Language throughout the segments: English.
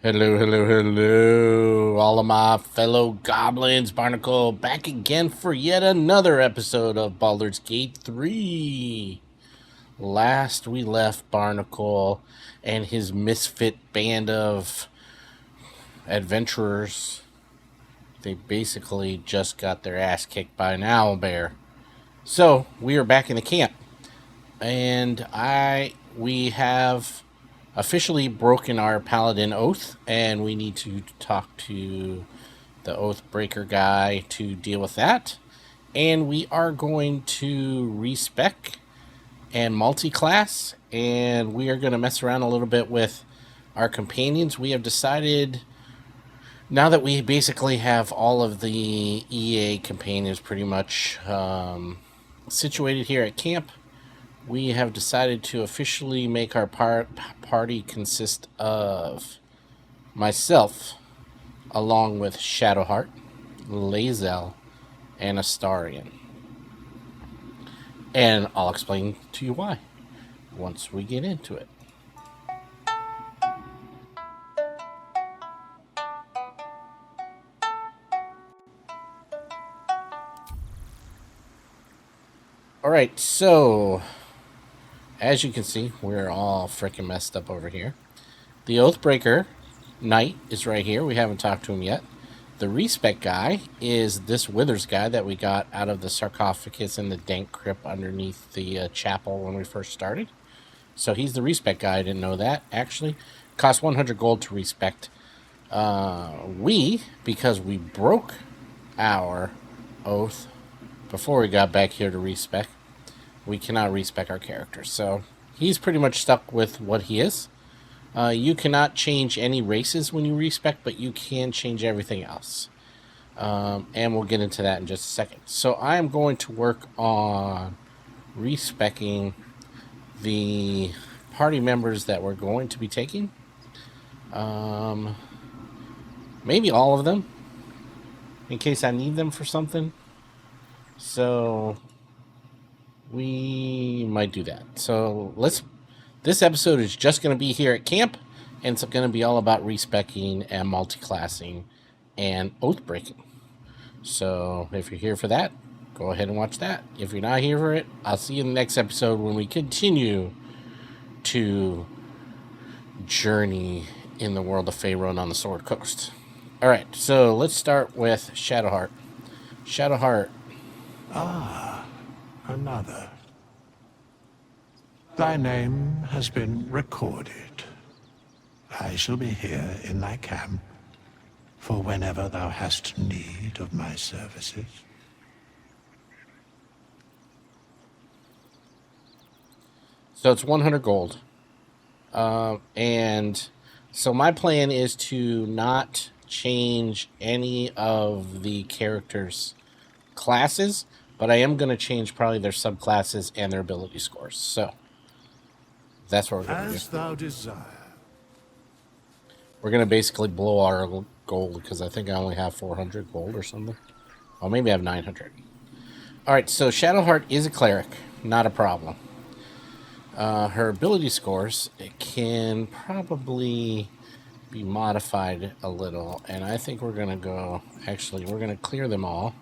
Hello, hello, hello, all of my fellow goblins. Barnacle back again for yet another episode of Baldur's Gate 3. Last we left Barnacle and his misfit band of adventurers. They basically just got their ass kicked by an owlbear. So we are back in the camp, and we have officially broken our paladin oath, and we need to talk to the oath breaker guy to deal with that. And we are going to respec and multi-class, and we are going to mess around a little bit with our companions. We have decided, now that we basically have all of the EA companions pretty much situated here at camp, we have decided to officially make our party consist of myself, along with Shadowheart, Lae'zel, and Astarion. And I'll explain to you why once we get into it. Alright, so as you can see, we're all freaking messed up over here. The Oathbreaker Knight is right here. We haven't talked to him yet. The Respec guy is this Withers guy that we got out of the sarcophagus in the dank crypt underneath the chapel when we first started. So he's the Respec guy. I didn't know that, actually. Cost 100 gold to respect. Because we broke our oath before we got back here to respec, we cannot respec our character. So he's pretty much stuck with what he is. You cannot change any races when you respec, but you can change everything else. And we'll get into that in just a second. So I am going to work on respecing the party members that we're going to be taking. Maybe all of them, in case I need them for something. So we might do that. So this episode is just going to be here at camp, and it's going to be all about respecing and multi-classing and oath breaking. So if you're here for that, go ahead and watch that. If you're not here for it, I'll see you in the next episode when we continue to journey in the world of Faerun on the Sword Coast. Alright, so let's start with Shadowheart. Shadowheart. Ah, another. Thy name has been recorded. I shall be here in thy camp for whenever thou hast need of my services. So it's 100 gold. And so my plan is to not change any of the characters' classes, but I am going to change probably their subclasses and their ability scores. So that's what we're going to do. As thou desire. We're going to basically blow our gold because I think I only have 400 gold or something. Or maybe I have 900. Alright, so Shadowheart is a cleric. Not a problem. Her ability scores, it can probably be modified a little. And I think we're going to go... Actually, we're going to clear them all.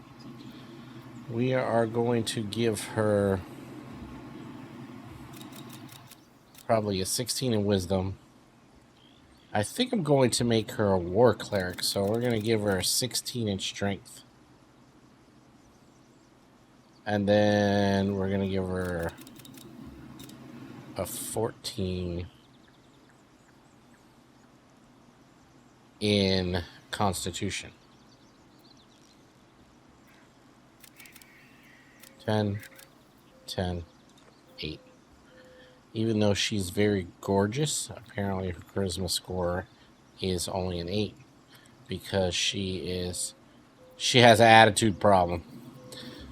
We are going to give her probably a 16 in wisdom. I think I'm going to make her a war cleric, so we're going to give her a 16 in strength. And then we're going to give her a 14 in constitution. 10, 10, 8. Even though she's very gorgeous, apparently her charisma score is only an 8 because she has an attitude problem.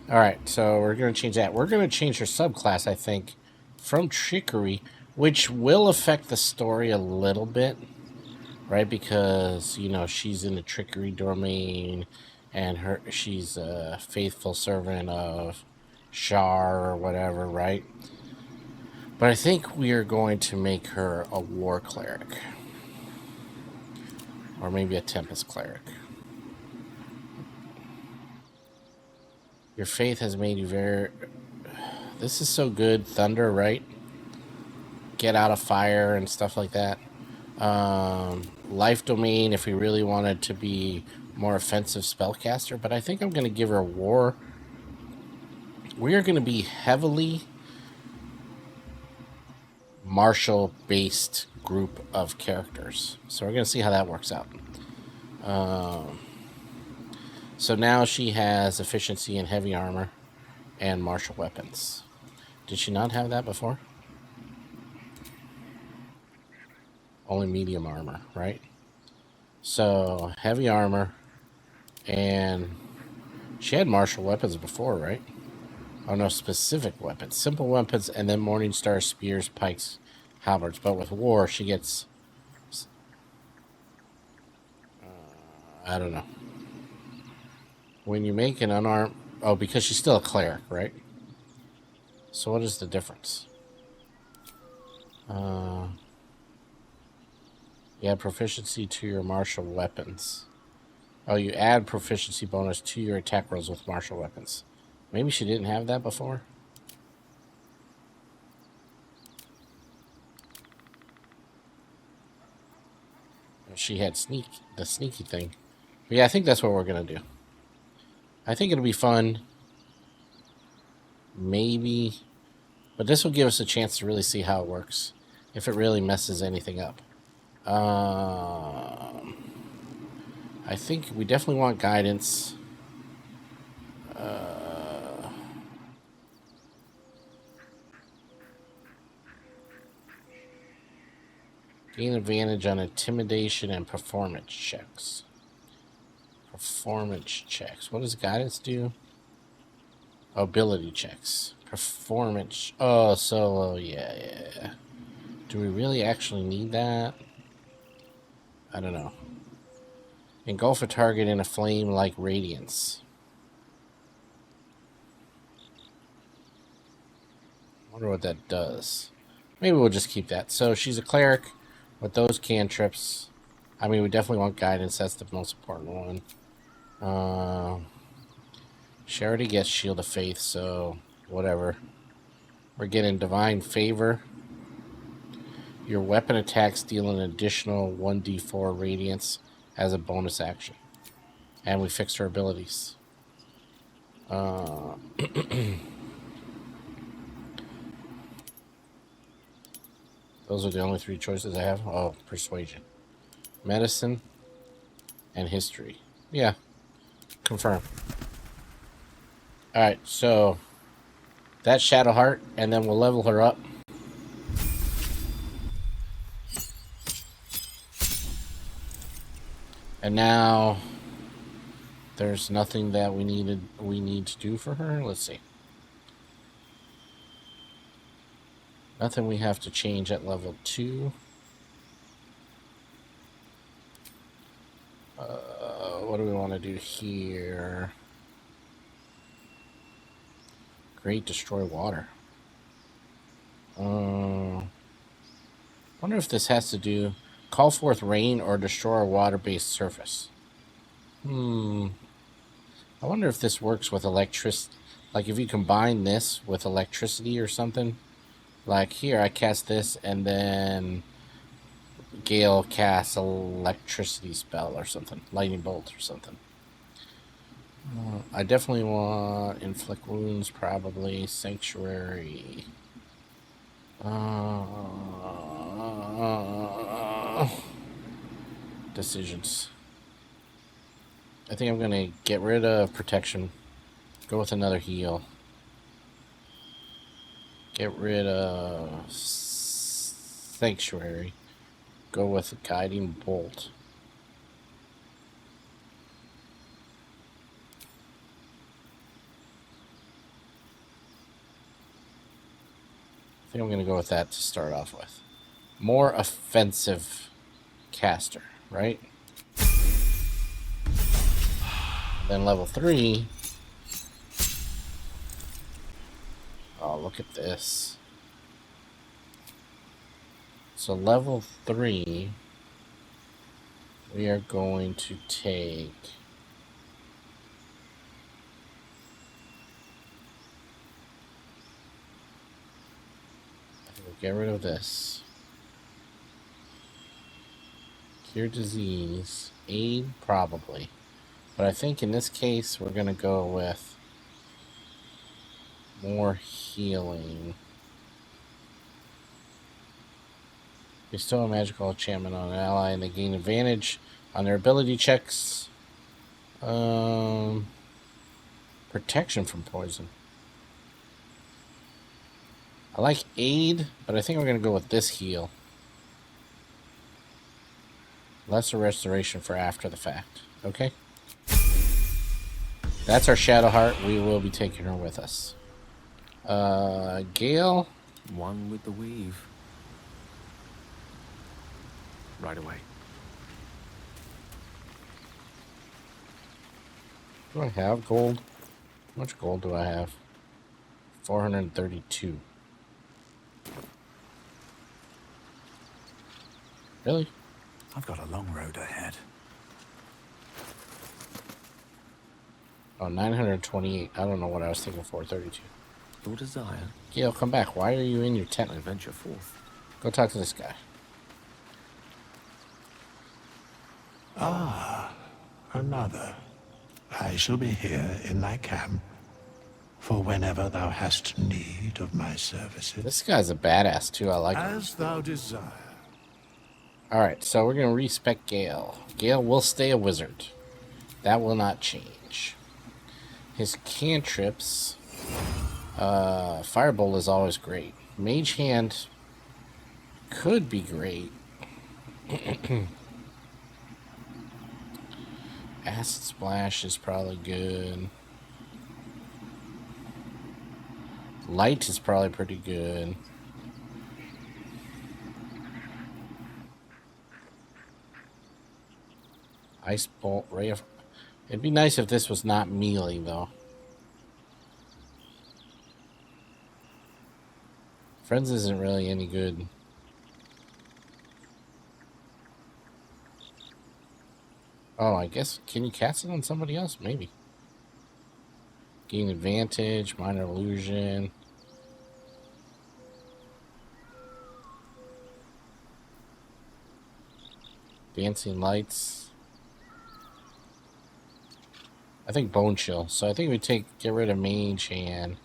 Alright, so we're going to change that. We're going to change her subclass, I think, from trickery, which will affect the story a little bit, right? Because, you know, she's in the trickery domain, and she's a faithful servant of Shar or whatever, right? But I think we are going to make her a war cleric. Or maybe a Tempest Cleric. Your faith has made you very... This is so good. Thunder, right? Get out of fire and stuff like that. Life Domain if we really wanted to be more offensive spellcaster. But I think I'm going to give her War. We are going to be heavily martial-based group of characters. So we're going to see how that works out. So now she has efficiency in heavy armor and martial weapons. Did she not have that before? Only medium armor, right? So heavy armor, and she had martial weapons before, right? Oh no, specific weapons. Simple weapons, and then Morningstar, spears, pikes, halberds. But with war, she gets... I don't know. When you make an unarmed... Oh, because she's still a cleric, right? So what is the difference? You add proficiency to your martial weapons. Oh, you add proficiency bonus to your attack rolls with martial weapons. Maybe she didn't have that before? She had the sneaky thing. But yeah, I think that's what we're going to do. I think it'll be fun. Maybe. But this will give us a chance to really see how it works. If it really messes anything up. I think we definitely want guidance. Gain advantage on intimidation and performance checks. Performance checks. What does guidance do? Ability checks. Performance. Oh, solo. Yeah. Do we really actually need that? I don't know. Engulf a target in a flame like radiance. Wonder what that does. Maybe we'll just keep that. So she's a cleric with those cantrips. I mean, we definitely want guidance. That's the most important one. She already gets Shield of Faith, so whatever. We're getting Divine Favor. Your weapon attacks deal an additional 1d4 radiance as a bonus action. And we fixed her abilities. Those are the only three choices I have. Oh, Persuasion. Medicine and History. Yeah. Confirm. Alright, so that's Shadowheart, and then we'll level her up. And now there's nothing that we need to do for her. Let's see. Nothing we have to change at level 2. What do we want to do here? Great Destroy Water. Wonder if this has to do... Call forth rain or destroy a water-based surface. I wonder if this works with electricity. Like if you combine this with electricity or something. Like here, I cast this and then Gale casts electricity spell or something. Lightning bolt or something. I definitely want Inflict Wounds, probably. Sanctuary. Decisions. I think I'm going to get rid of Protection. Go with another heal. Get rid of Sanctuary. Go with Guiding Bolt. I think I'm going to go with that to start off with. More offensive caster, right? Then level 3. Oh, look at this. So level 3. we are going to take... We'll get rid of this. Cure disease. Aid, probably. But I think in this case, we're going to go with more healing. Bestow a magical enchantment on an ally and they gain advantage on their ability checks. Protection from poison. I like aid, but I think we're going to go with this heal. Lesser restoration for after the fact. Okay? That's our Shadow Heart. We will be taking her with us. Gale. One with the weave. Right away. Do I have gold? How much gold do I have? 432. Really? I've got a long road ahead. Oh, 928. I don't know what I was thinking. 432. Your desire. Gale, come back. Why are you in your tent? I venture forth. Go talk to this guy. Ah, another. I shall be here in thy camp, for whenever thou hast need of my services. This guy's a badass, too. I like him. As thou desire. Alright, so we're going to respec Gale. Gale will stay a wizard. That will not change. His cantrips... Firebolt is always great. Mage Hand could be great. Acid Splash is probably good. Light is probably pretty good. Ice Bolt, Ray of... It'd be nice if this was not melee, though. Friends isn't really any good. Oh, I guess, can you cast it on somebody else? Maybe. Gain advantage, minor illusion. Dancing lights. I think Bone Chill. So I think we get rid of Mage Hand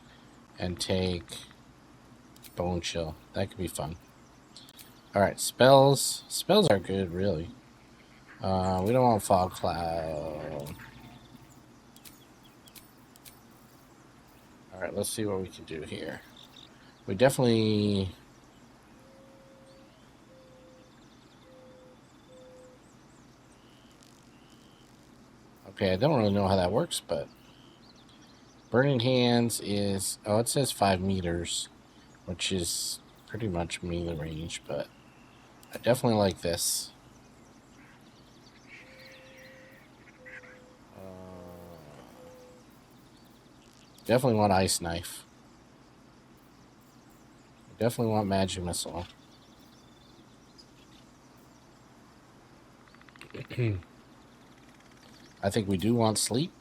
and take Bone Chill. That could be fun. Alright, spells. Spells are good, really. We don't want Fog Cloud. Alright, let's see what we can do here. We definitely... Okay, I don't really know how that works, but... Burning Hands is... Oh, it says 5 meters, which is pretty much melee range, but... I definitely like this. Definitely want Ice Knife. Definitely want Magic Missile. I think we do want Sleep.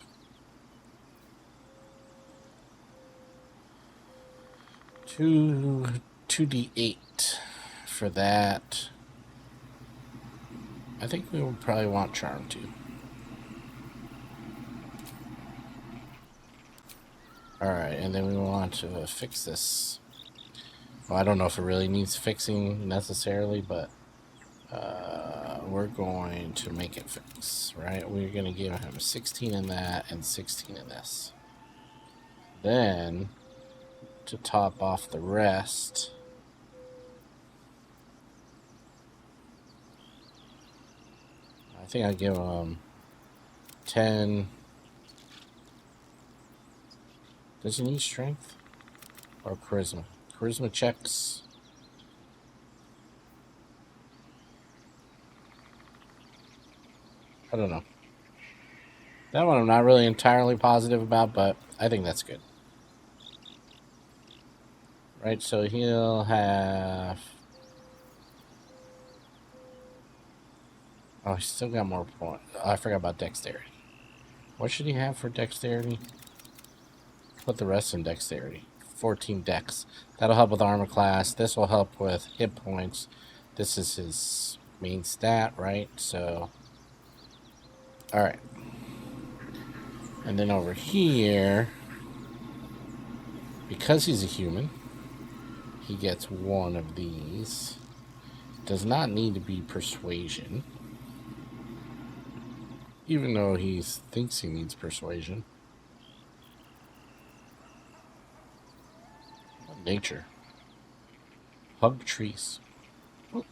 Two 2d8 for that. I think we would probably want Charm too. Alright, and then we want to fix this. Well, I don't know if it really needs fixing necessarily, but we're going to make it fix, right? We're going to give him 16 in that and 16 in this. Then, to top off the rest, I think I'll give him 10. Does he need strength or charisma? Charisma checks. I don't know. That one I'm not really entirely positive about, but I think that's good. Right, so he'll have... Oh, he's still got more points. Oh, I forgot about dexterity. What should he have for dexterity? Put the rest in dexterity. 14 dex. That'll help with armor class. This will help with hit points. This is his main stat, right? So, alright. And then over here, because he's a human, he gets one of these. Does not need to be persuasion. Even though he thinks he needs persuasion. Nature. Hug trees. Oh. I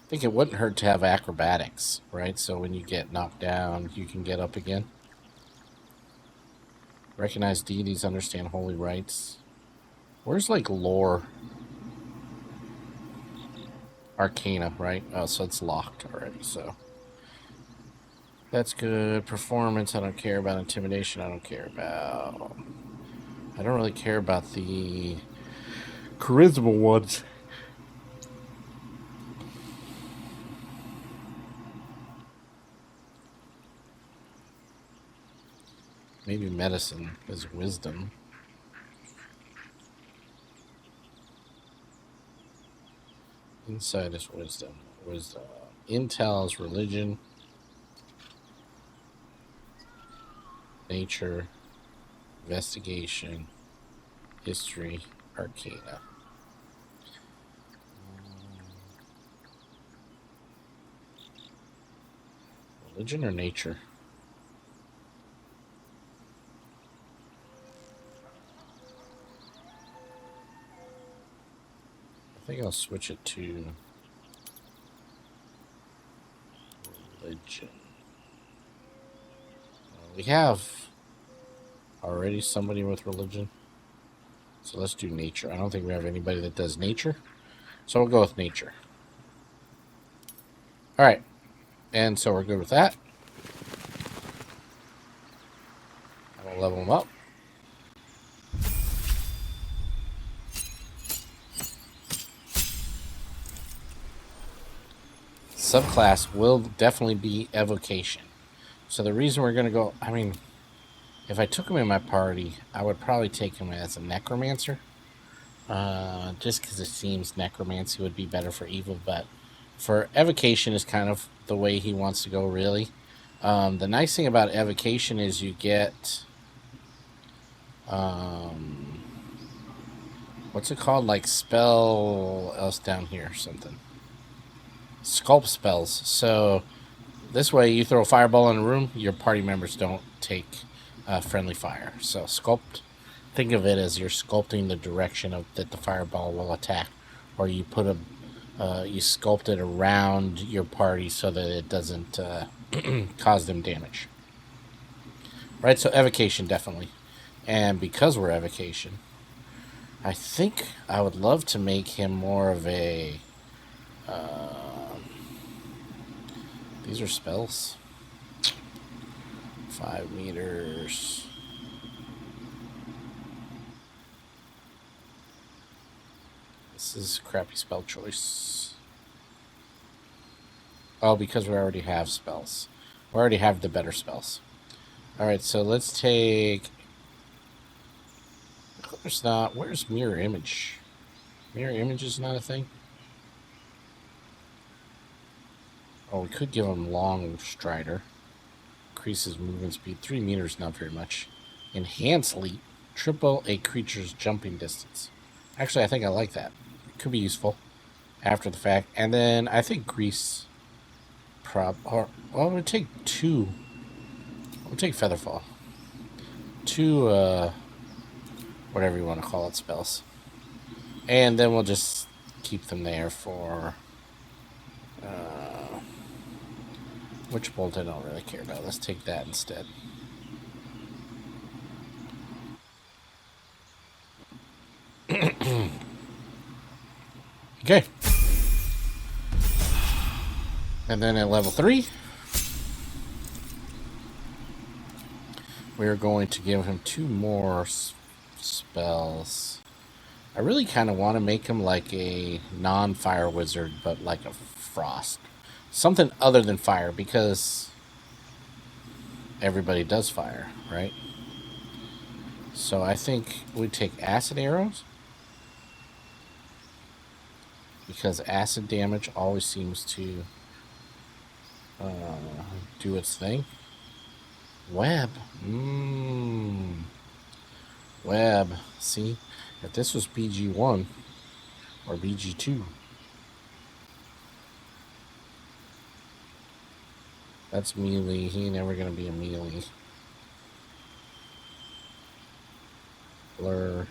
think it wouldn't hurt to have acrobatics, right? So when you get knocked down, you can get up again. Recognize deities, understand holy rites. Where's like lore? Arcana, right? Oh, so it's locked already, so. That's good. Performance, I don't care about. Intimidation, I don't care about. I don't really care about the charisma ones. Maybe medicine is wisdom. Insight is wisdom. Wisdom. Intel is religion. Nature. Investigation. History. Arcana. Religion or nature? I think I'll switch it to religion. We have already somebody with religion. So let's do nature. I don't think we have anybody that does nature. So we'll go with nature. Alright. And so we're good with that. I'll level them up. Subclass will definitely be evocation. So the reason we're going to go... I mean, if I took him in my party, I would probably take him as a necromancer. Just because it seems necromancy would be better for evil, but for evocation is kind of the way he wants to go, really. The nice thing about evocation is you get what's it called, like spell else down here, something, sculpt spells. So this way you throw a fireball in a room, your party members don't take friendly fire. So sculpt, think of it as you're sculpting the direction of that the fireball will attack, or you put a you sculpt it around your party so that it doesn't cause them damage. Right, so evocation definitely. And because we're evocation, I think I would love to make him more of a... these are spells. 5 meters. This is a crappy spell choice. Oh, because we already have spells. We already have the better spells. Alright, so let's take... There's not... Where's mirror image? Mirror image is not a thing? Oh, we could give him long strider. Increases movement speed. 3 meters, not very much. Enhance leap. Triple a creature's jumping distance. Actually, I think I like that. It could be useful after the fact. And then I think grease... well, I'm going to take 2. We'll take Featherfall. 2, whatever you want to call it, spells. And then we'll just keep them there for... which bolt I don't really care about. Let's take that instead. Okay. And then at level 3, we're going to give him 2 more spells. I really kind of want to make him like a non-fire wizard, but like a frost. Something other than fire, because everybody does fire, right? So I think we'd take acid arrows, because acid damage always seems to do its thing. Web. Web. See? If this was BG1 or BG2, that's melee. He ain't never gonna be a melee. Blur.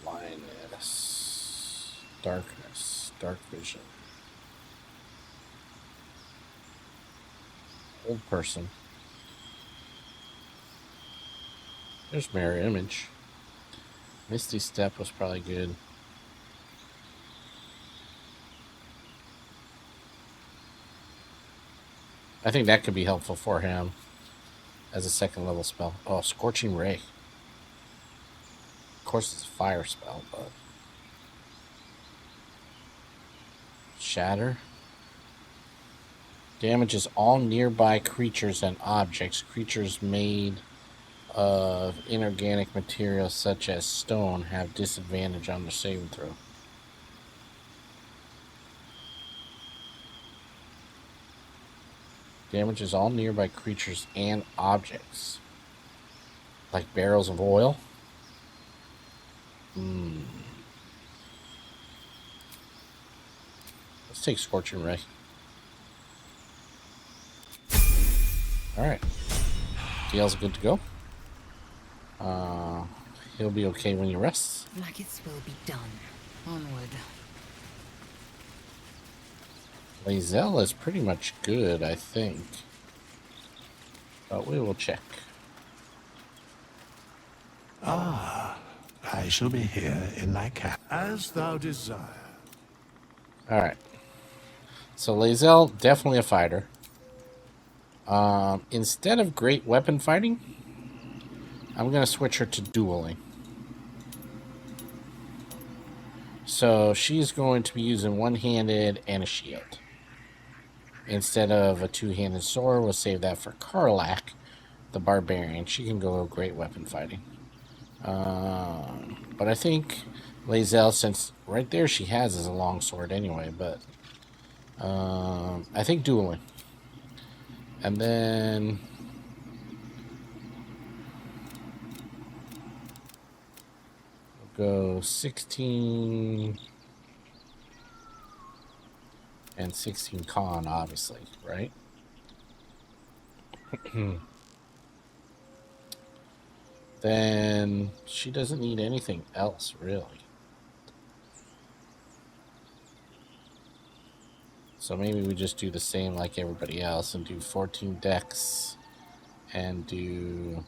Blindness. Darkness. Dark vision. Old person. There's mirror image. Misty Step was probably good. I think that could be helpful for him as a second level spell. Oh, Scorching Ray. Of course, it's a fire spell, but Shatter. Damages all nearby creatures and objects. Creatures made of inorganic materials such as stone have disadvantage on their saving throw. Damages all nearby creatures and objects. Like barrels of oil. Let's take Scorching Ray. Alright. Gale's good to go. He'll be okay when he rests. Maggots will be done. Onward. Lae'zel is pretty much good, I think. But we will check. I shall be here in thy camp. As thou desire. Alright. So Lae'zel, definitely a fighter. Instead of great weapon fighting, I'm going to switch her to dueling. So she's going to be using one-handed and a shield. Instead of a two-handed sword, we'll save that for Karlach, the barbarian. She can go great weapon fighting. But I think Lae'zel, since right there she has is a long sword anyway, but I think dueling. And then we'll go 16 and 16 con, obviously, right? Then she doesn't need anything else, really. So maybe we just do the same like everybody else and do 14 dex and do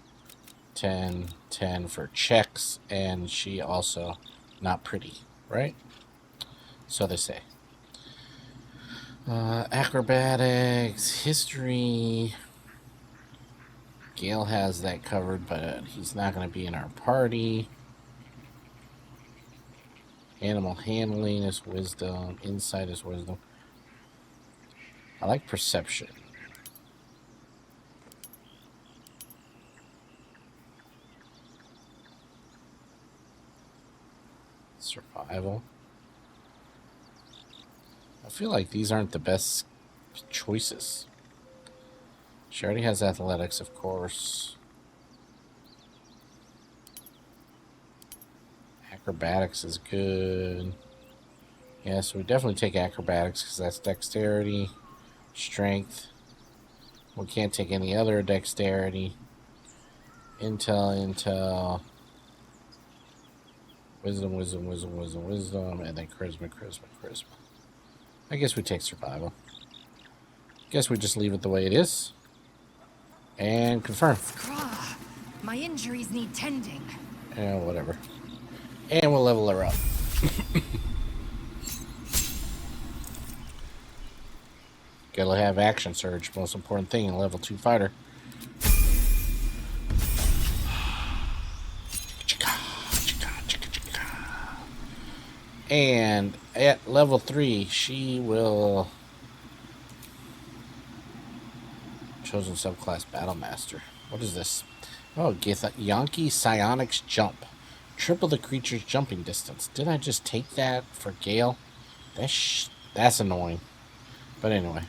10, 10 for checks, and she also not pretty, right? So they say. Acrobatics, history. Gale has that covered, but he's not going to be in our party. Animal handling is wisdom. Insight is wisdom. I like perception. Survival. I feel like these aren't the best choices. She already has athletics, of course. Acrobatics is good. Yeah, so we definitely take acrobatics because that's dexterity. Strength. We can't take any other dexterity. Intel. Wisdom, and then charisma. I guess we take survival. Guess we just leave it the way it is. And confirm. Scraw. My injuries need tending. Yeah, whatever. And we'll level her up. Gotta have action surge. Most important thing in a level 2 fighter. And at level 3, she will... Chosen subclass Battlemaster. What is this? Oh, Yankee Psionics Jump. Triple the creature's jumping distance. Did I just take that for Gale? That's annoying. But anyway.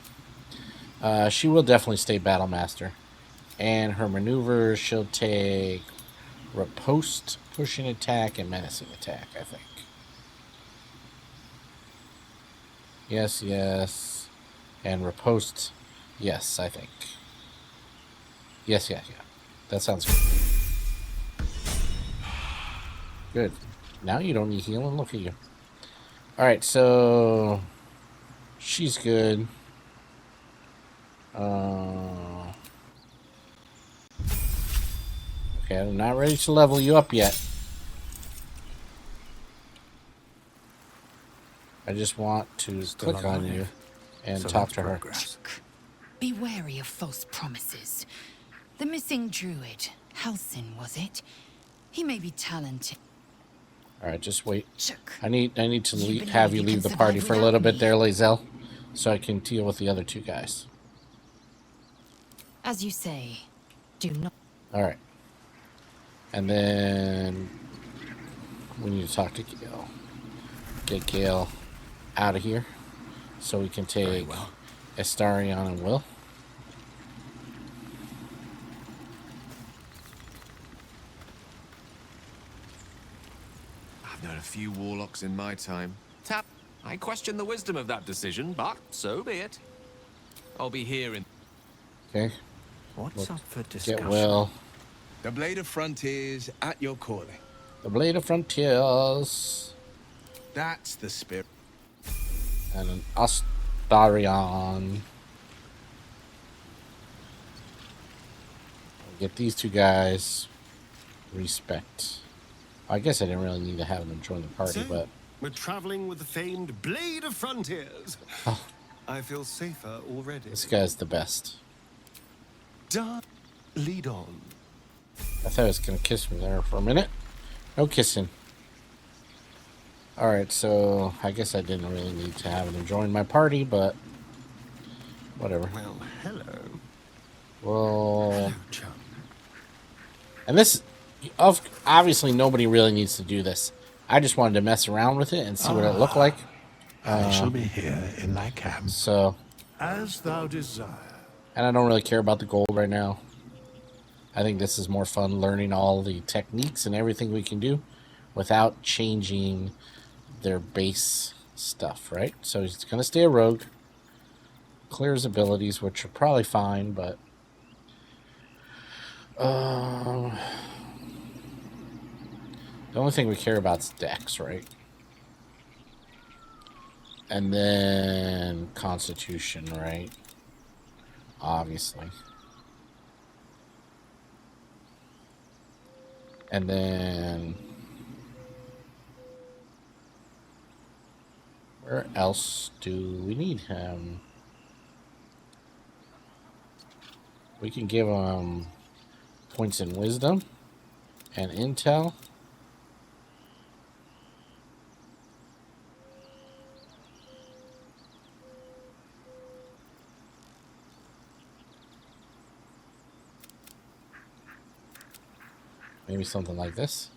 She will definitely stay Battlemaster. And her maneuvers, she'll take riposte, pushing attack, and menacing attack, I think. Yes, yes. And riposte, yes, I think. Yes, yeah, yeah. That sounds good. Good. Now you don't need healing. Look at you. Alright, so... She's good. Okay, I'm not ready to level you up yet. I just want to click on you and talk to her. Be wary of false promises. The missing druid, Halsin, was it? He may be talented. Alright, just wait. Shook. I need to You have you believe you leave can the party survive for a little without bit me? there, Lae'zel, so I can deal with the other 2 guys. As you say, do not. Alright. And then we need to talk to Gale. Get Gale out of here so we can take Astarion and Will. I've known a few warlocks in my time. Tap. I question the wisdom of that decision, but so be it. I'll be here in... Okay. What's up for Get discussion? Will. The Blade of Frontiers at your calling. The Blade of Frontiers. That's the spirit. And an Astarion. Get these 2 guys. Respect. I guess I didn't really need to have them join the party, So, but... we're traveling with the famed Blade of Frontiers. Oh. I feel safer already. This guy's the best. Lead on. I thought I was going to kiss me there for a minute. No kissing. Alright, so I guess I didn't really need to have them join my party, but whatever. Well, hello. Well, Hello, chum. and this, obviously nobody really needs to do this. I just wanted to mess around with it and see what it looked like. I shall be here in thy camp, So, as thou desire. and I don't really care about the gold right now. I think this is more fun learning all the techniques and everything we can do without changing their base stuff, right? So he's going to stay a rogue. Clear his abilities, which are probably fine, but... the only thing we care about is dex, right? And then Constitution, right? Obviously. And then... where else do we need him? We can give him points in wisdom and intel. Maybe something like this.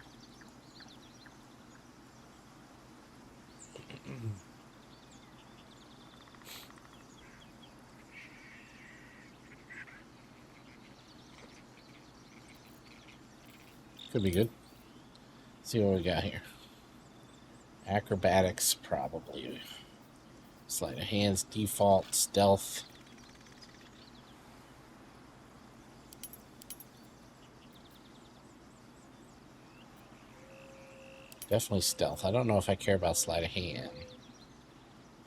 Could be good. See what we got here. Acrobatics, probably. Sleight of hands, default, stealth. Definitely stealth. I don't know if I care about sleight of hand.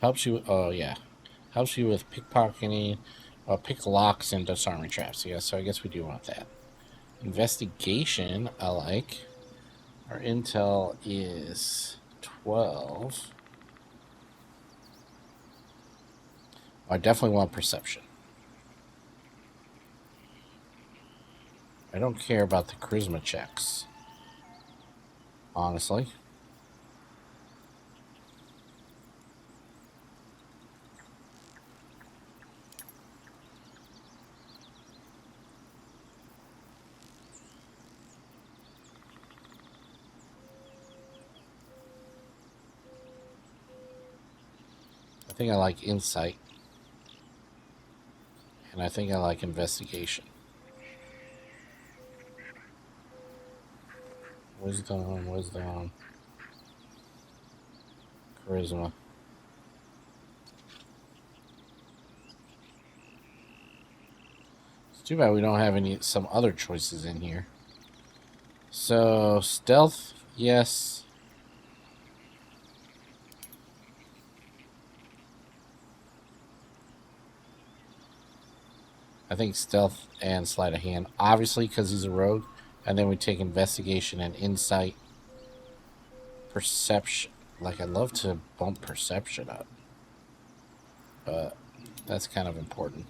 Helps you. Oh yeah, helps you with pickpocketing, pick locks and disarming traps. Yeah, so I guess we do want that. Investigation, I like. Our intel is 12. I definitely want perception. I don't care about the charisma checks, honestly. I think I like insight. And I think I like investigation. Wisdom. Charisma. It's too bad we don't have some other choices in here. So, stealth, yes. I think stealth and sleight of hand. Obviously, because he's a rogue. And then we take investigation and insight. Perception. Like, I'd love to bump perception up. But that's kind of important.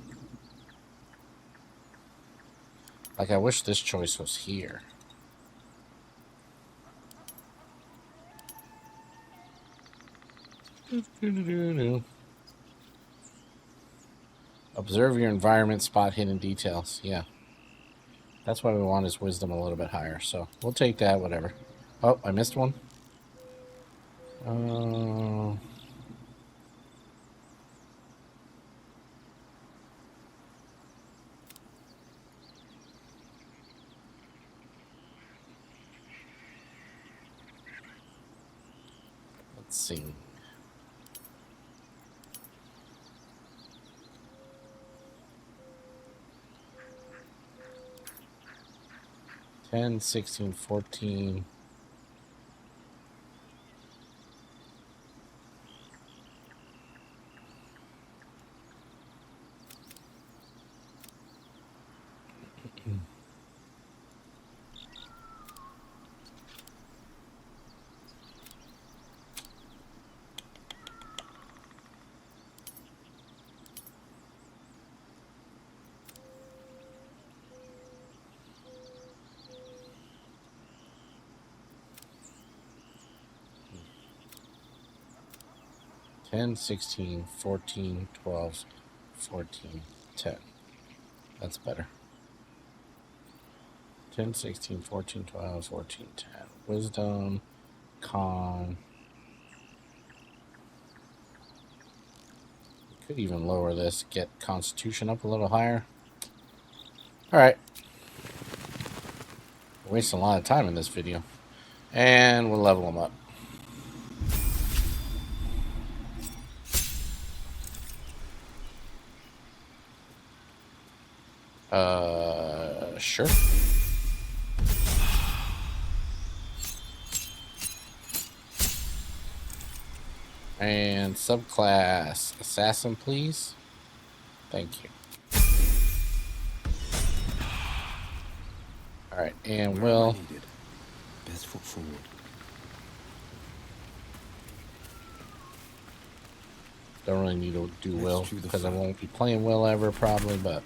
Like, I wish this choice was here. Observe your environment, spot hidden details. Yeah. That's why we want his wisdom a little bit higher. So we'll take that, whatever. Oh, I missed one. Let's see. $10, $16, $14. $10, $16, $14, $12, $14, $10. That's better. $10, $16, $14, $12, $14, $10. Wisdom, con. Could even lower this, get Constitution up a little higher. Alright. We're wasting a lot of time in this video. And we'll level them up. Sure. And subclass assassin, please. Thank you. Alright, and Will. Best foot forward. Don't really need to do Will, because I won't be playing Will ever, probably, but...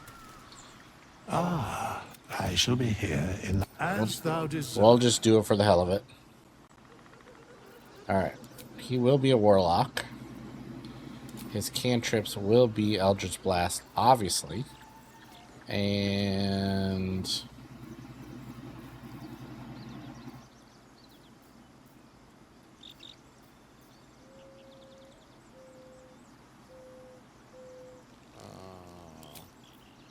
Ah, I shall be here in... As thou desire. We'll just do it for the hell of it. Alright. He will be a warlock. His cantrips will be Eldritch Blast, obviously. And...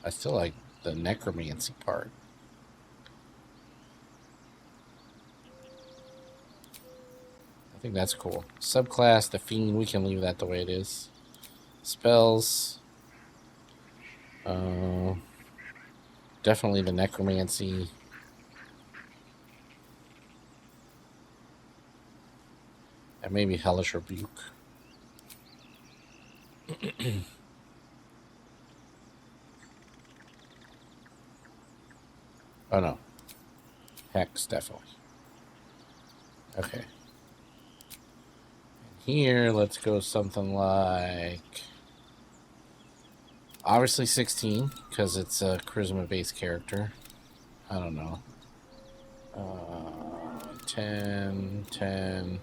I still like the necromancy part. I think that's cool. Subclass, the Fiend, we can leave that the way it is. Spells. Definitely the necromancy. And maybe Hellish Rebuke. Oh no. Hex, definitely. Okay. And here, let's go something like... Obviously 16, because it's a charisma-based character. I don't know. 10, 10.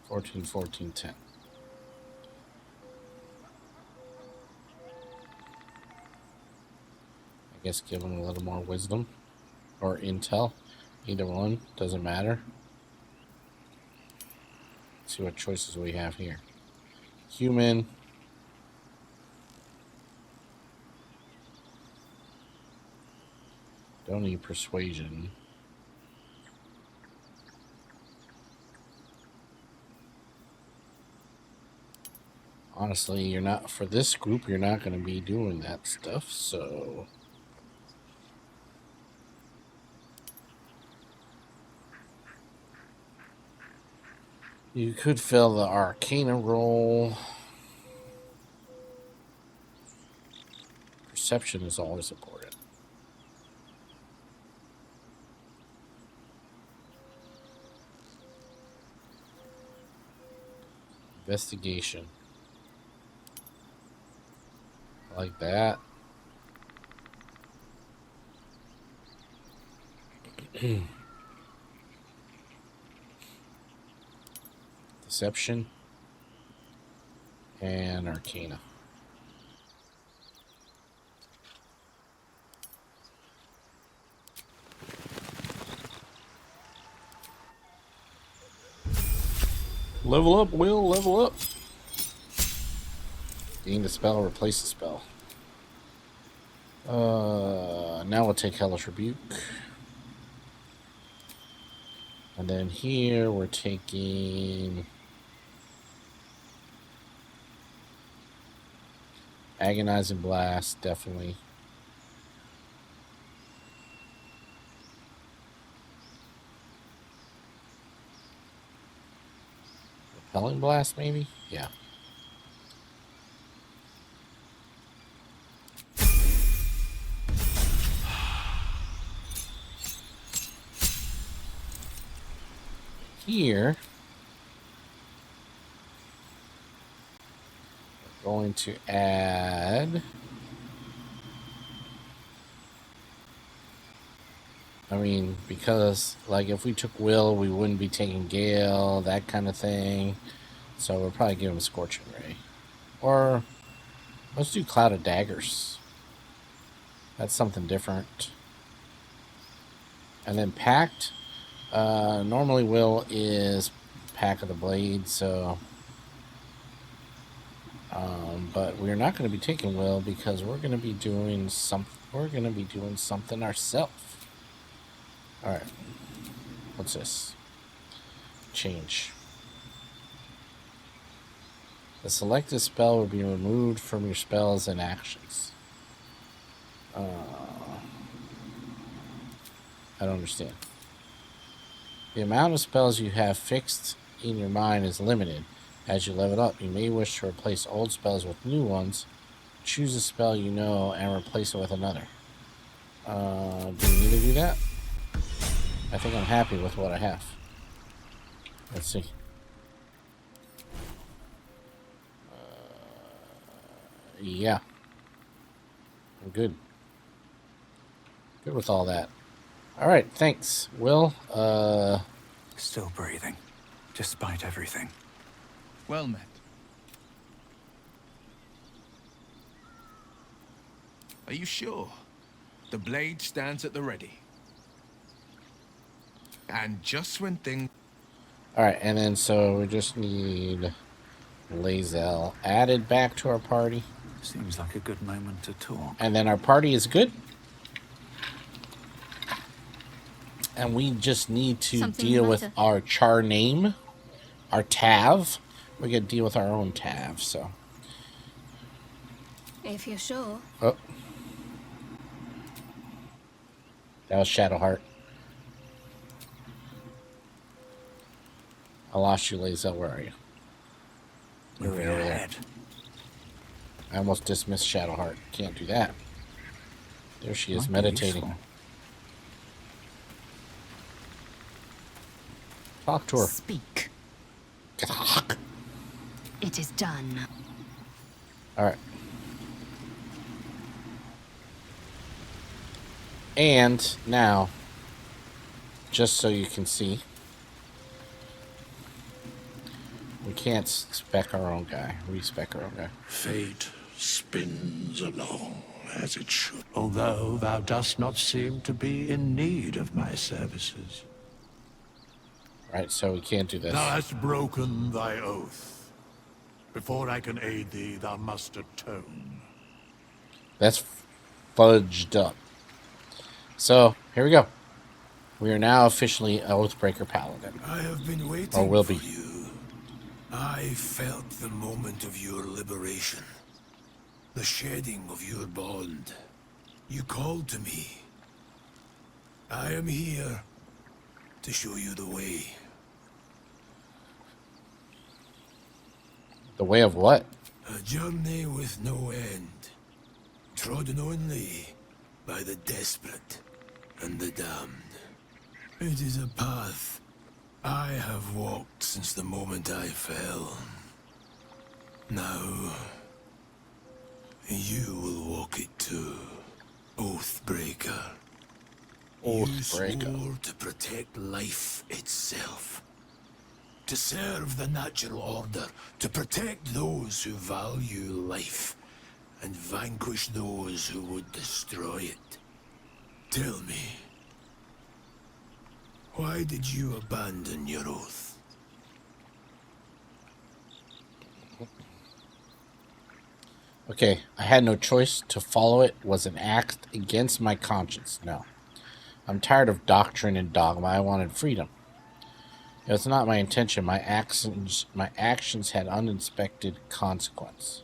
14, 14, 10. I guess give him a little more wisdom or intel. Either one, doesn't matter. Let's see what choices we have here. Human. Don't need persuasion. Honestly, you're not, for this group, you're not going to be doing that stuff, so. You could fill the Arcana role. Perception is always important. Investigation. Like that. Deception. And Arcana. Level up, Will, level up. Gain the spell, replace the spell. Now we'll take Hellish Rebuke. And then here we're taking Agonizing Blast, definitely. Repelling Blast, maybe? Yeah. Here, we're going to add, I mean, because, like, if we took Will, we wouldn't be taking Gale, that kind of thing. So we'll probably give him Scorching Ray. Or, let's do Cloud of Daggers. That's something different. And then Pact. Normally Will is Pack of the Blade, so... but we're not going to be taking Will because we're going to be doing something ourselves. Alright. What's this? Change. The selected spell will be removed from your spells and actions. I don't understand. The amount of spells you have fixed in your mind is limited. As you level up, you may wish to replace old spells with new ones. Choose a spell you know and replace it with another. Do we need to do that? I think I'm happy with what I have. Let's see. Yeah. I'm good. Good with all that. Alright, thanks. Will, Still breathing, despite everything. Well met. Are you sure? The blade stands at the ready. And just when things... Alright, and then so we just need Lae'zel added back to our party. Seems like a good moment to talk. And then our party is good. And we just need to deal with our char name, our Tav. We gotta deal with our own Tav, so. If you're sure. Oh. That was Shadowheart. I lost you, Lae'zel. Where are you? You're right over there. I almost dismissed Shadowheart. Can't do that. There she is, meditating. Useful. Talk to her. Speak. It is done. All right. And now, just so you can see, we can't spec our own guy. Respec our own guy. Fate spins along as it should, although thou dost not seem to be in need of my services. Right, so we can't do this. Thou hast broken thy oath. Before I can aid thee, thou must atone. That's fudged up. So, here we go. We are now officially Oath Breaker Paladin. I have been waiting Or will for be. you. I felt the moment of your liberation. The shedding of your bond. You called to me. I am here to show you the way. The way of what? A journey with no end. Trodden only by the desperate and the damned. It is a path I have walked since the moment I fell. Now, you will walk it too, Oathbreaker. Oathbreaker. You swore to protect life itself. To serve the natural order, to protect those who value life, and vanquish those who would destroy it. Tell me, why did you abandon your oath? Okay, I had no choice. To follow it was an act against my conscience. No. I'm tired of doctrine and dogma. I wanted freedom. It was not my intention. My actions had uninspected consequence.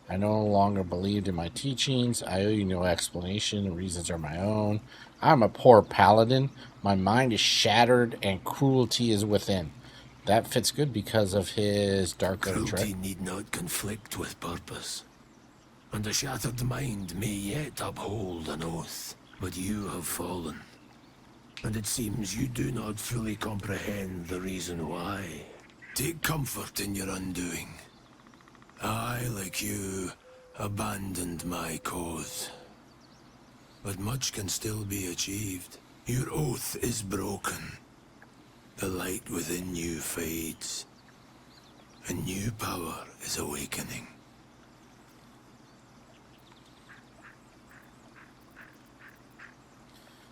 I no longer believed in my teachings. I owe you no explanation. The reasons are my own. I'm a poor paladin. My mind is shattered and cruelty is within. That fits good because of his dark Cruelty need not conflict with purpose. And a shattered mind may yet uphold an oath. But you have fallen. And it seems you do not fully comprehend the reason why. Take comfort in your undoing. I, like you, abandoned my cause. But much can still be achieved. Your oath is broken. The light within you fades. A new power is awakening.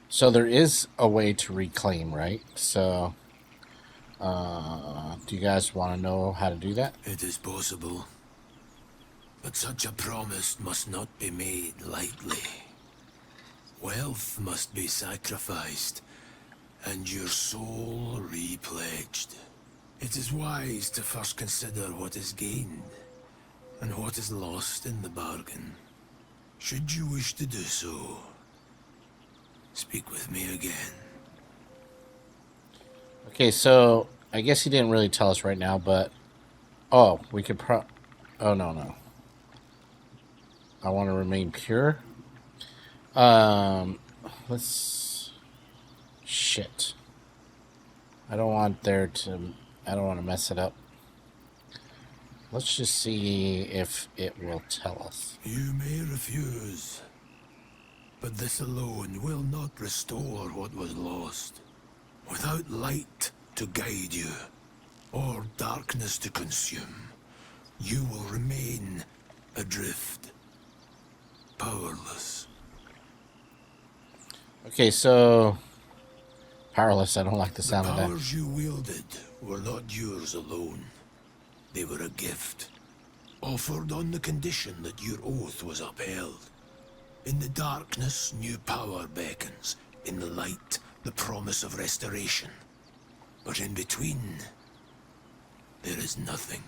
So there is a way to reclaim, right? So, do you guys want to know how to do that? It is possible. But such a promise must not be made lightly. Wealth must be sacrificed, and your soul repledged. It is wise to first consider what is gained, and what is lost in the bargain. Should you wish to do so, speak with me again. Okay, so I guess he didn't really tell us right now, but oh, we could oh no. I want to remain pure. Shit. I don't want to mess it up. Let's just see if it will tell us. You may refuse, but this alone will not restore what was lost. Without light to guide you, or darkness to consume, you will remain adrift, powerless. Okay, so powerless. I don't like the sound of The that. powers you wielded were not yours alone. They were a gift, offered on the condition that your oath was upheld. In the darkness, new power beckons. In the light, the promise of restoration. But in between, there is nothing.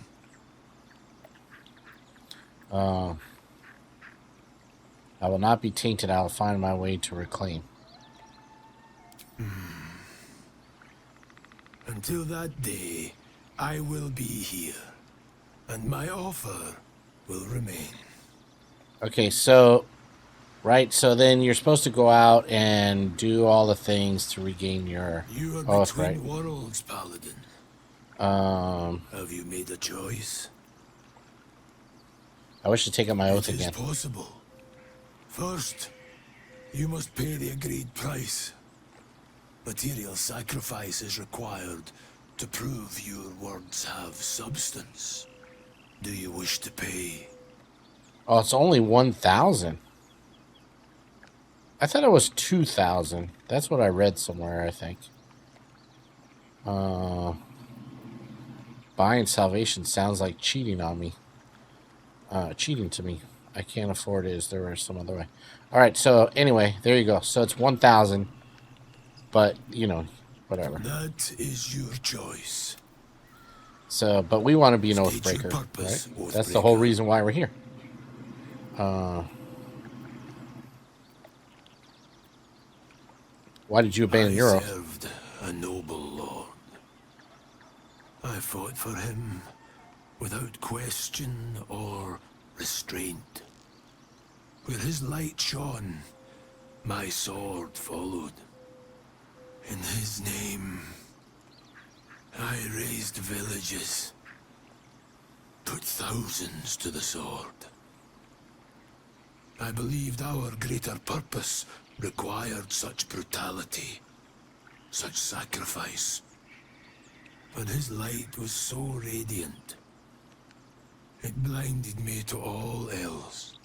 I will not be tainted. I will find my way to reclaim. Until that day, I will be here, and my offer will remain. Okay, so, right, so then you're supposed to go out and do all the things to regain your You are oath, between right? worlds, Paladin. Have you made a choice? I wish to take up my oath It is again. possible. First, you must pay the agreed price. Material sacrifice is required to prove your words have substance. Do you wish to pay? Oh, it's only 1,000. I thought it was 2,000. That's what I read somewhere, I think. Buying salvation sounds like cheating on me. Cheating to me. I can't afford it. Is there some other way? All right, so anyway, there you go. So it's 1,000, but, you know, whatever. That is your choice. So, but we want to be an oath State your breaker, purpose, right? oath That's the whole breaker. reason why we're here. Why did you abandon your I oath? served a noble lord. I fought for him without question or restraint. Where his light shone, my sword followed. In his name, I raised villages, put thousands to the sword. I believed our greater purpose required such brutality, such sacrifice. But his light was so radiant, it blinded me to all else.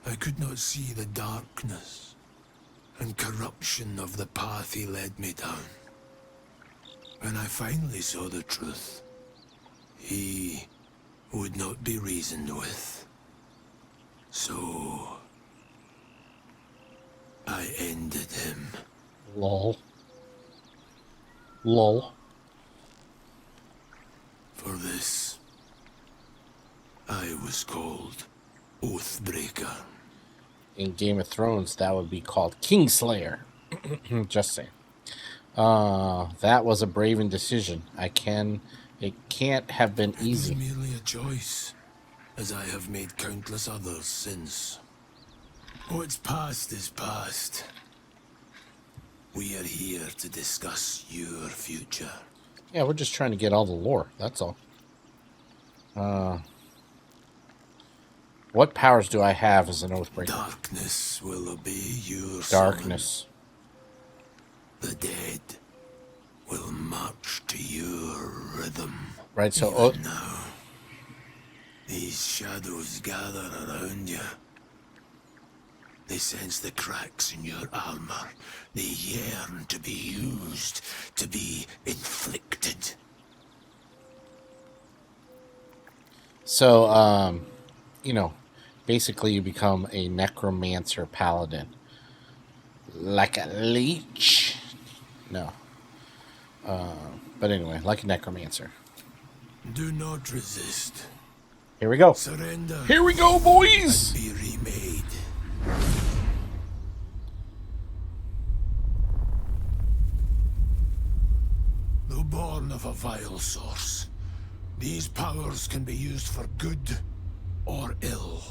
I could not see the darkness and corruption of the path he led me down. When I finally saw the truth, he would not be reasoned with. So, I ended him. Lol. Lol. For this, I was called Oathbreaker. In Game of Thrones, that would be called Kingslayer. Just saying. That was a brave decision. It can't have been It was easy. merely a choice, as I have made countless others since. What's past is past. We are here to discuss your future. Yeah, we're just trying to get all the lore. That's all. What powers do I have as an Oathbreaker? Darkness will obey your Darkness. summon. The dead will march to your rhythm. Right, so Even now, these shadows gather around you. They sense the cracks in your armor. They yearn to be used, to be inflicted. So, basically you become a necromancer paladin. Like a leech. No. But anyway, like a necromancer. Do not resist. Here we go. Surrender. Here we go, boys! Be remade. Though born of a vile source, these powers can be used for good or ill.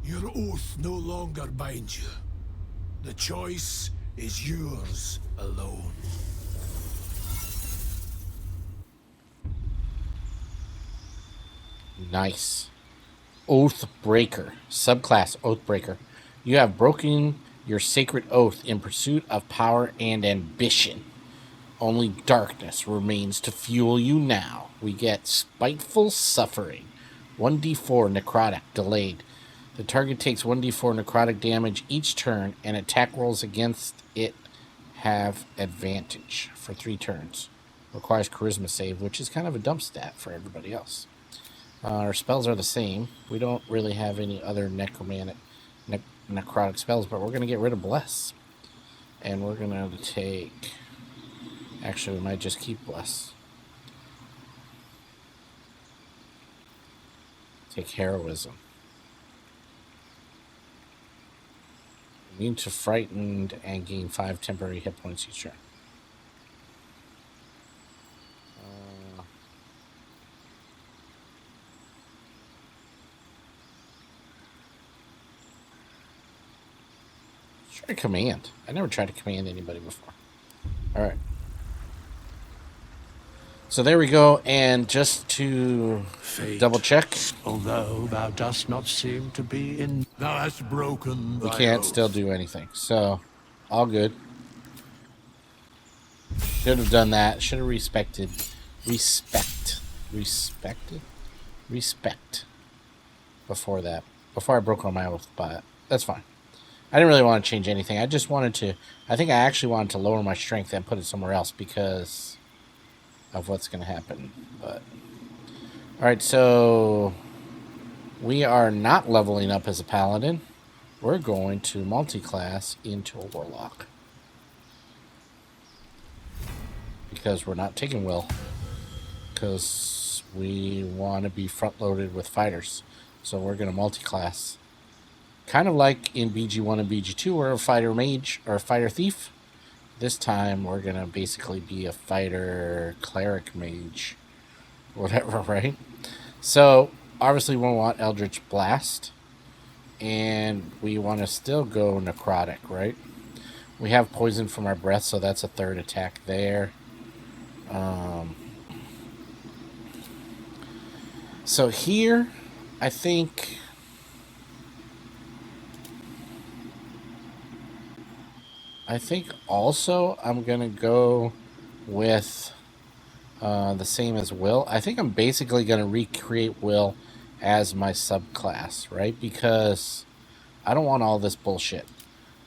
Your oath no longer binds you. The choice is yours alone. Nice. Oathbreaker. Subclass Oathbreaker. You have broken your sacred oath in pursuit of power and ambition. Only darkness remains to fuel you now. We get Spiteful Suffering. 1d4 necrotic delayed. The target takes 1d4 necrotic damage each turn, and attack rolls against it have advantage for 3 turns. Requires charisma save, which is kind of a dump stat for everybody else. Our spells are the same. We don't really have any other necrotic spells, but we're going to get rid of Bless. And we're going to take... Actually, we might just keep Bless. Take Heroism. Immune to Frightened and gain 5 temporary hit points each turn. Try to command. I never tried to command anybody before. All right. So there we go. And just to double check, Although thou dost not seem to be in... Thou hast broken we thy can't oath. still do anything. So all good. Should have done that. Should have respected. Respect. Before that. Before I broke on my oath, but that's fine. I didn't really want to change anything. I just wanted to... I think I actually wanted to lower my strength and put it somewhere else because of what's going to happen. But alright, so we are not leveling up as a paladin. We're going to multi-class into a warlock. Because we're not taking will. Because we want to be front-loaded with fighters. So we're going to multi-class. Kind of like in BG1 and BG2, we're a fighter mage or a fighter thief. This time we're going to basically be a fighter cleric mage. Whatever, right? So obviously we want Eldritch Blast. And we want to still go necrotic, right? We have poison from our breath, so that's a third attack there. So here, I think... also I'm going to go with the same as Will. I think I'm basically going to recreate Will as my subclass, right? Because I don't want all this bullshit.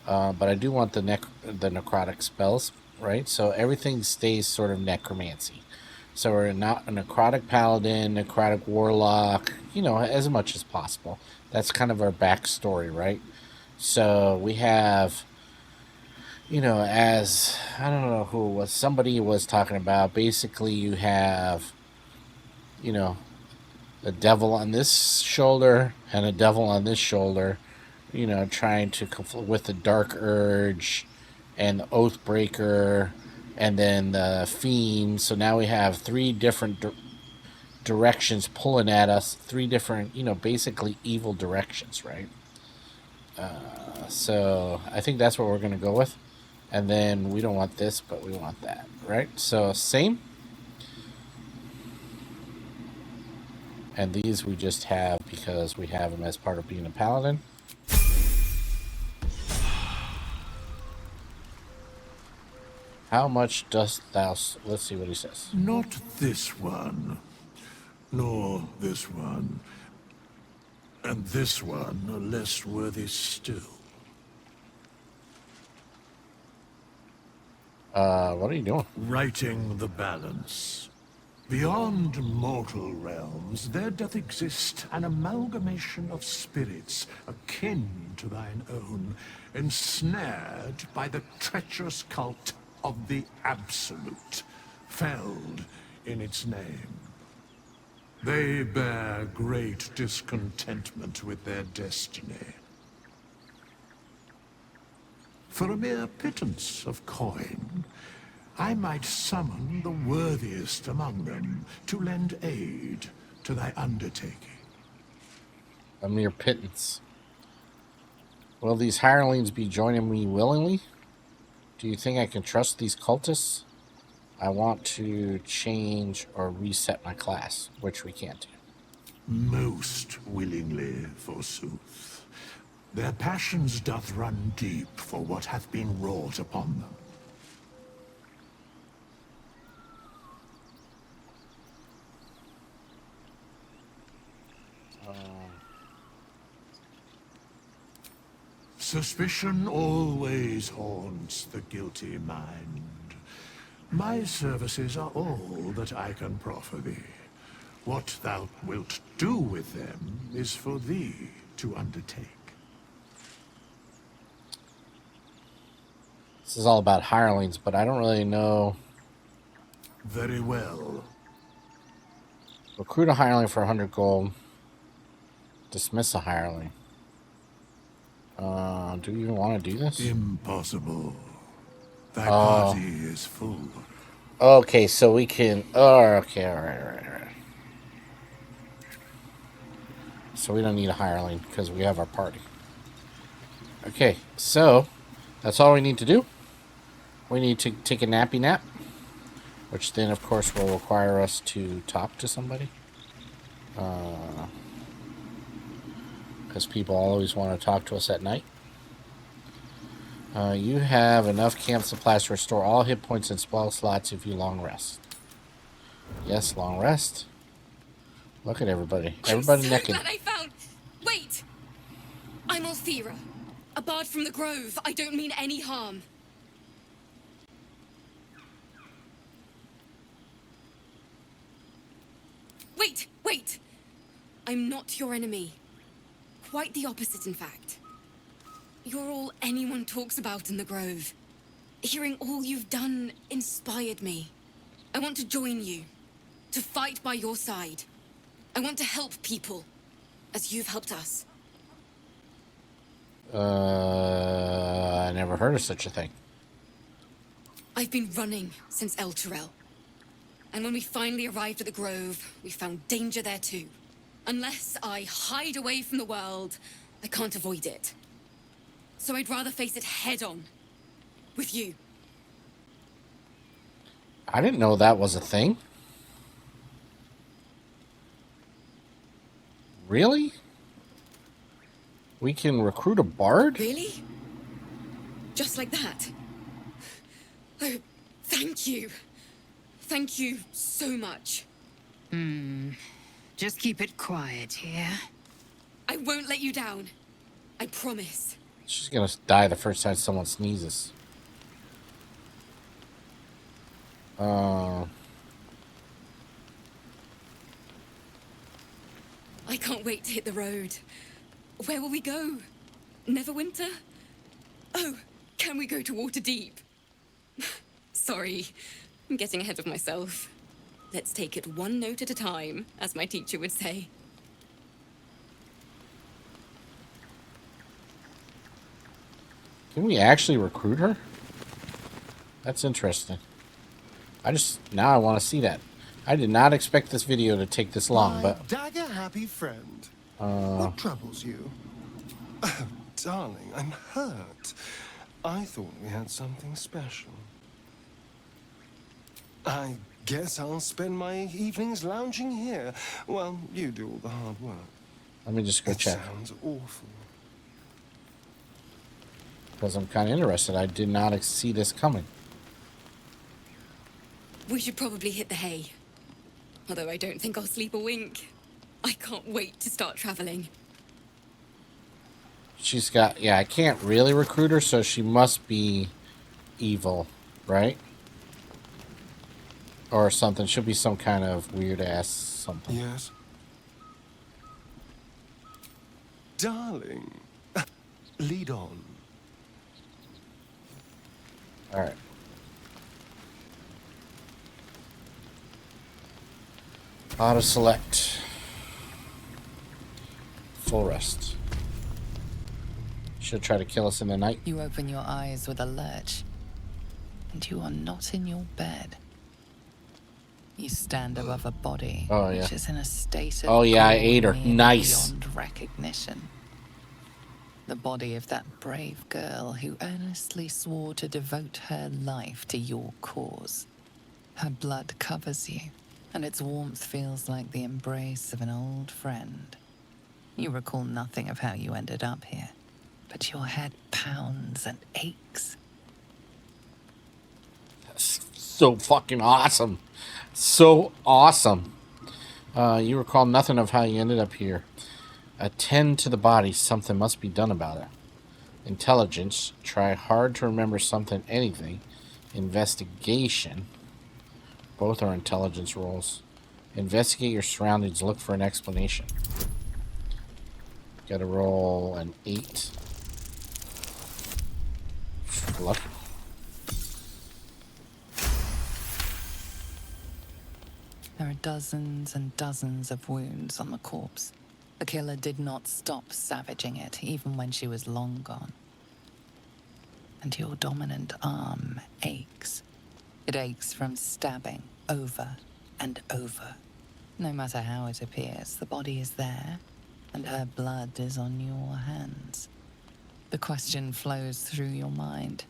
But I do want the necrotic spells, right? So everything stays sort of necromancy. So we're not a necrotic paladin, necrotic warlock, you know, as much as possible. That's kind of our backstory, right? So we have, you know, as, I don't know who it was, somebody was talking about, basically you have, you know, a devil on this shoulder and a devil on this shoulder, you know, trying to conflict with the Dark Urge and the Oath Breaker and then the Fiend. So now we have three different directions pulling at us, three different, you know, basically evil directions, right? So I think that's what we're going to go with. And then we don't want this, but we want that, right? So same. And these we just have because we have them as part of being a paladin. How much dost thou... Let's see what he says. Not this one, nor this one, and this one are less worthy still. What are you doing? Righting the balance. Beyond mortal realms, there doth exist an amalgamation of spirits akin to thine own, ensnared by the treacherous cult of the Absolute, felled in its name. They bear great discontentment with their destiny. For a mere pittance of coin, I might summon the worthiest among them to lend aid to thy undertaking. A mere pittance. Will these hirelings be joining me willingly? Do you think I can trust these cultists? I want to change or reset my class, which we can't do. Most willingly, forsooth. Their passions doth run deep for what hath been wrought upon them. Suspicion always haunts the guilty mind. My services are all that I can proffer thee. What thou wilt do with them is for thee to undertake. This is all about hirelings, but I don't really know. Very well. Recruit a hireling for 100 gold. Dismiss a hireling. Do you even want to do this? Impossible. Thy party is full. Okay, so we can... Oh, okay, alright. So we don't need a hireling because we have our party. Okay, so That's all we need to do. We need to take a nappy nap, which then, of course, will require us to talk to somebody. Because people always want to talk to us at night. You have enough camp supplies to restore all hit points and spell slots if you long rest. Yes, long rest. Look at everybody. Everybody I'm so naked. glad I found... Wait! I'm Althera, a bard from the Grove. I don't mean any harm. Wait! I'm not your enemy. Quite the opposite, in fact. You're all anyone talks about in the Grove. Hearing all you've done inspired me. I want to join you, to fight by your side. I want to help people, as you've helped us. I never heard of such a thing. I've been running since El Turel. And when we finally arrived at the Grove, we found danger there too. Unless I hide away from the world, I can't avoid it. So I'd rather face it head on. With you. I didn't know that was a thing. Really? We can recruit a bard? Really? Just like that? Oh, thank you. Thank you so much. Just keep it quiet here. I won't let you down. I promise. She's gonna die the first time someone sneezes. I can't wait to hit the road. Where will we go? Neverwinter? Oh, can we go to Waterdeep? Sorry, I'm getting ahead of myself. Let's take it one note at a time, as my teacher would say. Can we actually recruit her? That's interesting. Now I want to see that. I did not expect this video to take this long, but... dagger-happy friend. What troubles you? Oh, darling, I'm hurt. I thought we had something special. I guess I'll spend my evenings lounging here while you do all the hard work. Let me just go check. Sounds awful. Because I'm kind of interested. I did not see this coming. We should probably hit the hay. Although I don't think I'll sleep a wink. I can't wait to start traveling. She's got... Yeah, I can't really recruit her, so she must be evil, right? Or something. Should be some kind of weird-ass something. Yes. Darling, lead on. Alright. Auto select. Full rest. She'll try to kill us in the night. You open your eyes with a lurch, and you are not in your bed. You stand above a body, which is in a state of... Oh yeah, I ate her. Nice. Beyond recognition. The body of that brave girl who earnestly swore to devote her life to your cause. Her blood covers you, and its warmth feels like the embrace of an old friend. You recall nothing of how you ended up here, but your head pounds and aches. That's so fucking awesome. So awesome. You recall nothing of how you ended up here. Attend to the body. Something must be done about it. Intelligence. Try hard to remember something, anything. Investigation. Both are intelligence rolls. Investigate your surroundings. Look for an explanation. Gotta roll an 8. Lucky. There are dozens and dozens of wounds on the corpse. The killer did not stop savaging it, even when she was long gone. And your dominant arm aches. It aches from stabbing over and over. No matter how it appears, the body is there, and her blood is on your hands. The question flows through your mind.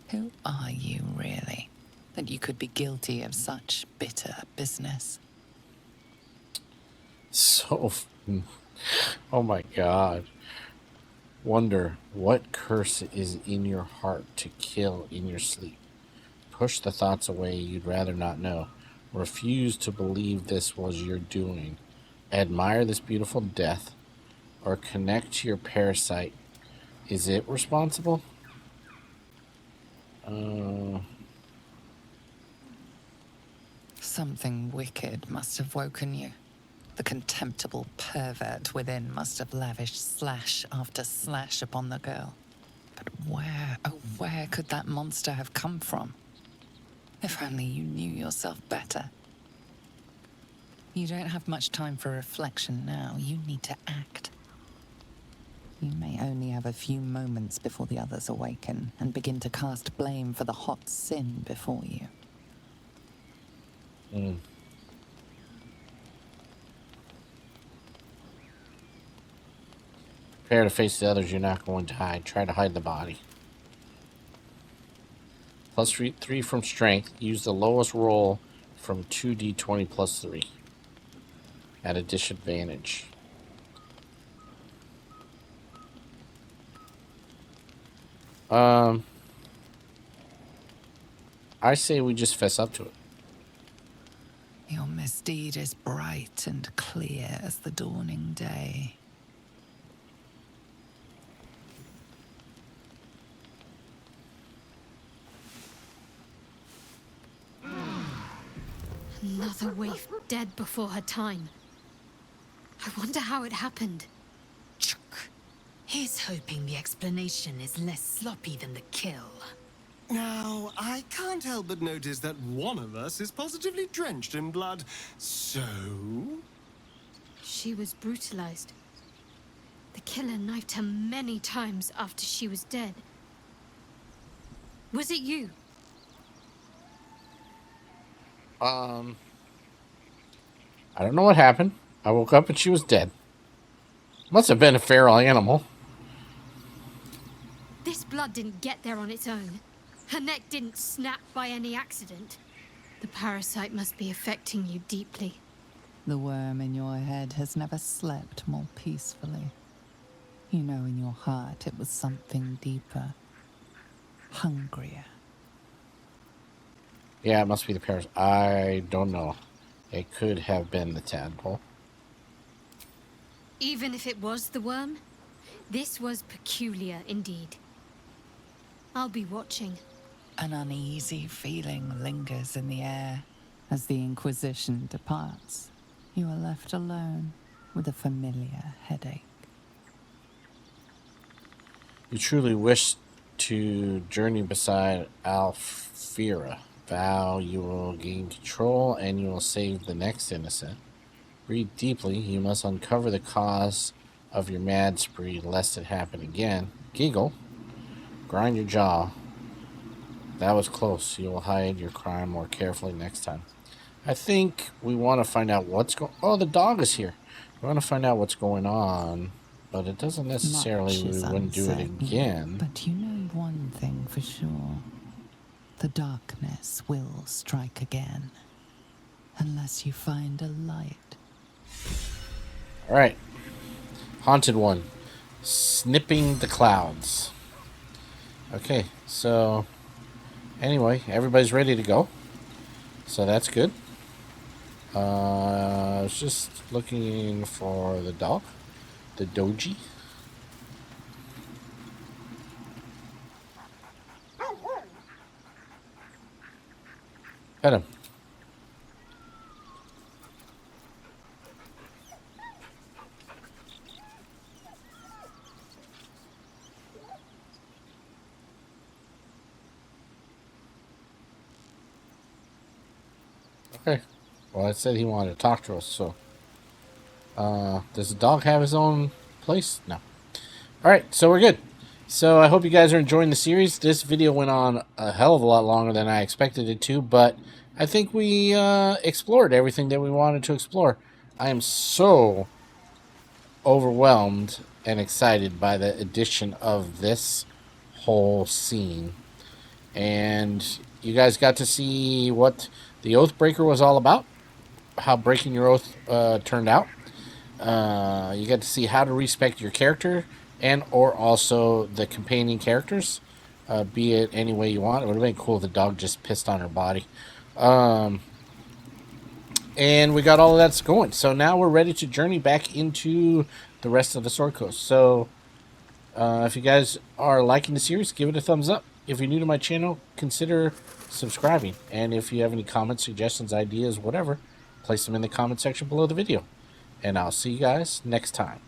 Who are you really, that you could be guilty of such bitter business? So, oh my God. Wonder what curse is in your heart to kill in your sleep. Push the thoughts away you'd rather not know. Refuse to believe this was your doing. Admire this beautiful death, or connect to your parasite. Is it responsible? Something wicked must have woken you. The contemptible pervert within must have lavished slash after slash upon the girl. But where, oh where could that monster have come from? If only you knew yourself better. You don't have much time for reflection now. You need to act. You may only have a few moments before the others awaken and begin to cast blame for the hot sin before you. Prepare to face the others. You're not going to hide. Try to hide the body. Plus 3 from strength. Use the lowest roll from 2d20 plus 3. At a disadvantage. I say we just fess up to it. Your misdeed is bright and clear as the dawning day. Another waif dead before her time. I wonder how it happened. Chuck. He's hoping the explanation is less sloppy than the kill. Now, I can't help but notice that one of us is positively drenched in blood. So? She was brutalized. The killer knifed her many times after she was dead. Was it you? I don't know what happened. I woke up and she was dead. Must have been a feral animal. This blood didn't get there on its own. Her neck didn't snap by any accident. The parasite must be affecting you deeply. The worm in your head has never slept more peacefully. You know in your heart it was something deeper, hungrier. Yeah, it must be the parasite. I don't know. It could have been the tadpole. Even if it was the worm, this was peculiar indeed. I'll be watching. An uneasy feeling lingers in the air. As the Inquisition departs, you are left alone with a familiar headache. You truly wish to journey beside Alfira. Vow you will gain control and you will save the next innocent. Breathe deeply. You must uncover the cause of your mad spree lest it happen again. Giggle. Grind your jaw. That was close. You will hide your crime more carefully next time. I think we want to find out what's going... Oh, the dog is here. We want to find out what's going on, but it doesn't necessarily... We wouldn't do it again. But you know one thing for sure. The darkness will strike again. Unless you find a light. Alright. Haunted one. Snipping the clouds. Okay, so... Anyway, everybody's ready to go. So that's good. I was just looking for the dog. The doji. Pet him. Okay. Well, I said he wanted to talk to us, so... does the dog have his own place? No. Alright, so we're good. So I hope you guys are enjoying the series. This video went on a hell of a lot longer than I expected it to, but I think we explored everything that we wanted to explore. I am so overwhelmed and excited by the addition of this whole scene. And you guys got to see what the Oathbreaker was all about, how breaking your oath turned out. You got to see how to respect your character and or also the companion characters, be it any way you want. It would have been cool if the dog just pissed on her body. And we got all of that going. So now we're ready to journey back into the rest of the Sword Coast. So if you guys are liking the series, give it a thumbs up. If you're new to my channel, consider subscribing. And if you have any comments, suggestions, ideas, whatever, place them in the comment section below the video. And I'll see you guys next time.